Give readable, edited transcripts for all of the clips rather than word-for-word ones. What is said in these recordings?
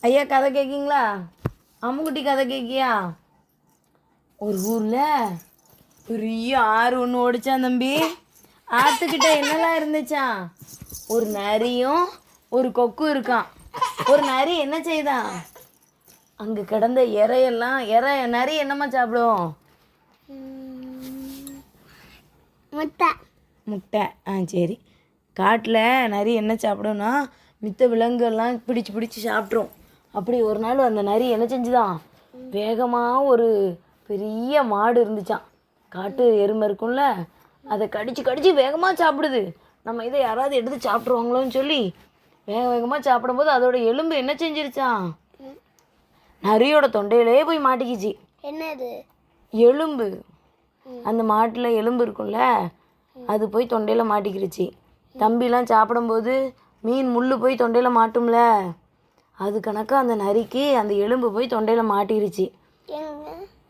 ஐயா கதை கேட்கீங்களா? அம்முக்குட்டி கதை கேட்கியா? ஒரு ஊரில் பெரிய ஆறு ஒன்று ஓடிச்சான் தம்பி. ஆற்றுக்கிட்ட என்னெல்லாம் இருந்துச்சான்? ஒரு நரியும் ஒரு கொக்கும் இருக்கான். ஒரு நரி என்ன செய்தான்? அங்கே கிடந்த இறையெல்லாம் நரி என்னம்மா சாப்பிடும்? முட்டை. முட்டை. சரி. காட்டில் நரி என்ன சாப்பிடும்னா மித்த விலங்குகள்லாம் பிடிச்சி பிடிச்சி சாப்பிட்ரும். அப்படி ஒரு நாள் அந்த நரி என்ன செஞ்சுதான், வேகமாக ஒரு பெரிய மாடு இருந்துச்சான். காட்டு எருமை இருக்கும்ல, அதை கடிச்சு கடிச்சு வேகமாக சாப்பிடுது. நம்ம இதை யாராவது எடுத்து சாப்பிட்ருவாங்களோன்னு சொல்லி வேகமாக சாப்பிடும்போது அதோட எலும்பு என்ன செஞ்சிருச்சான், நரியோட தொண்டையிலே போய் மாட்டிக்கிச்சு. என்னது? எலும்பு. அந்த மாட்டில் எலும்பு இருக்கும்ல, அது போய் தொண்டையில் மாட்டிக்கிருச்சு. தம்பிலாம் சாப்பிடும்போது மீன் முள் போய் தொண்டையில் மாட்டும்ல, அது கணக்காக அந்த நரிக்கு அந்த எலும்பு போய் தொண்டையில் மாட்டிருச்சு.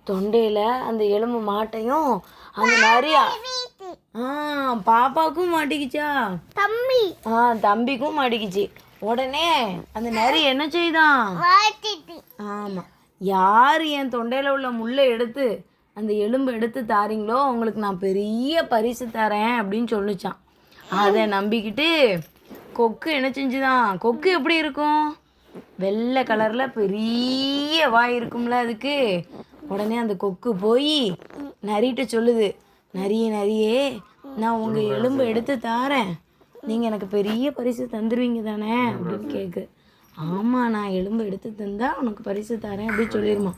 தொண்டையில் அந்த எலும்பு மாட்டையும் அந்த நரியா பாப்பாவுக்கும் மாட்டிக்கிச்சா, தம்பிக்கும் மாட்டிக்கிச்சு. உடனே அந்த நரி என்ன செய்தான், ஆமாம், யார் என் தொண்டையில் உள்ள முள்ளை எடுத்து அந்த எலும்பு எடுத்து தாரீங்களோ அவங்களுக்கு நான் பெரிய பரிசு தரேன் அப்படின்னு சொல்லிச்சான். அதை நம்பிக்கிட்டு கொக்கு என்ன செஞ்சுதான், கொக்கு எப்படி இருக்கும், வெள்ளை கலரில் பெரிய வாய் இருக்கும்ல அதுக்கு. உடனே அந்த கொக்கு போய் நரிகிட்ட சொல்லுது, நரியே நான் உங்கள் எலும்பை எடுத்து தாரேன், நீங்கள் எனக்கு பெரிய பரிசு தந்துடுவீங்க தானே அப்படின்னு கேட்கு. ஆமாம், நான் எலும்பை எடுத்து தந்தா உனக்கு பரிசு தரேன் அப்படின்னு சொல்லிடுமா.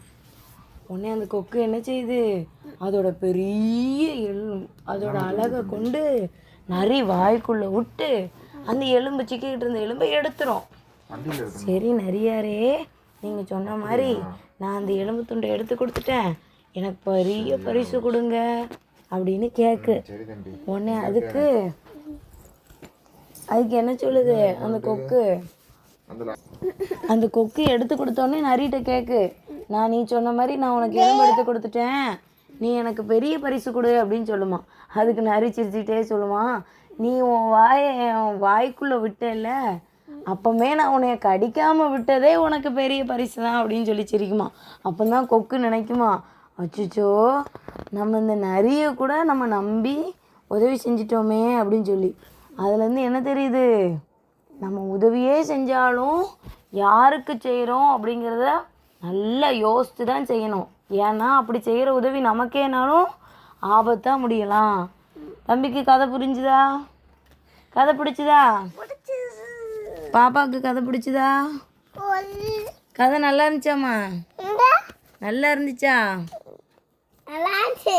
உடனே அந்த கொக்கு என்ன செய்யுது, அதோட பெரிய அதோட அழகை கொண்டு நரி வாய்க்குள்ளே விட்டு அந்த எலும்பு சிக்கிக்கிட்டு இருந்த எலும்பை எடுத்துரும். சரி நரியாரே, நீங்கள் சொன்ன மாதிரி நான் அந்த எலும்பு துண்டை எடுத்து கொடுத்துட்டேன், எனக்கு பெரிய பரிசு கொடுங்க அப்படின்னு கேட்கு. உடனே அதுக்கு என்ன சொல்லுது அந்த கொக்கு எடுத்து கொடுத்தோடனே நரிகிட்ட கேட்கு, நீ சொன்ன மாதிரி நான் உனக்கு எலும்பு எடுத்து கொடுத்துட்டேன், நீ எனக்கு பெரிய பரிசு கொடு அப்படின்னு சொல்லுமா. அதுக்கு நரி சிரிச்சுக்கிட்டே சொல்லுமா, நீ உன் வாய்க்குள்ளே விட்டல, அப்போமே நான் உன்னைய கடிக்காமல் விட்டதே உனக்கு பெரிய பரிசு தான் அப்படின்னு சொல்லி சிரிக்குமா. அப்போ தான் கொக்கு நினைக்குமா, அச்சோ நம்ம இந்த நரியை கூட நம்ம நம்பி உதவி செஞ்சிட்டோமே அப்படின்னு சொல்லி. அதுலேருந்து என்ன தெரியுது, நம்ம உதவியே செஞ்சாலும் யாருக்கு செய்கிறோம் அப்படிங்கிறத நல்லா யோசித்து தான் செய்யணும். ஏன்னா அப்படி செய்கிற உதவி நமக்கேனாலும் ஆபத்தாக முடியலாம். தம்பிக்கு கதை புரிஞ்சுதா? கதை பிடிச்சிதா? பாப்பாவுக்கு கதை பிடிச்சிதா? கதை நல்லா இருந்துச்சாம்மா? நல்லா இருந்துச்சா? நல்லா இருந்துச்சு.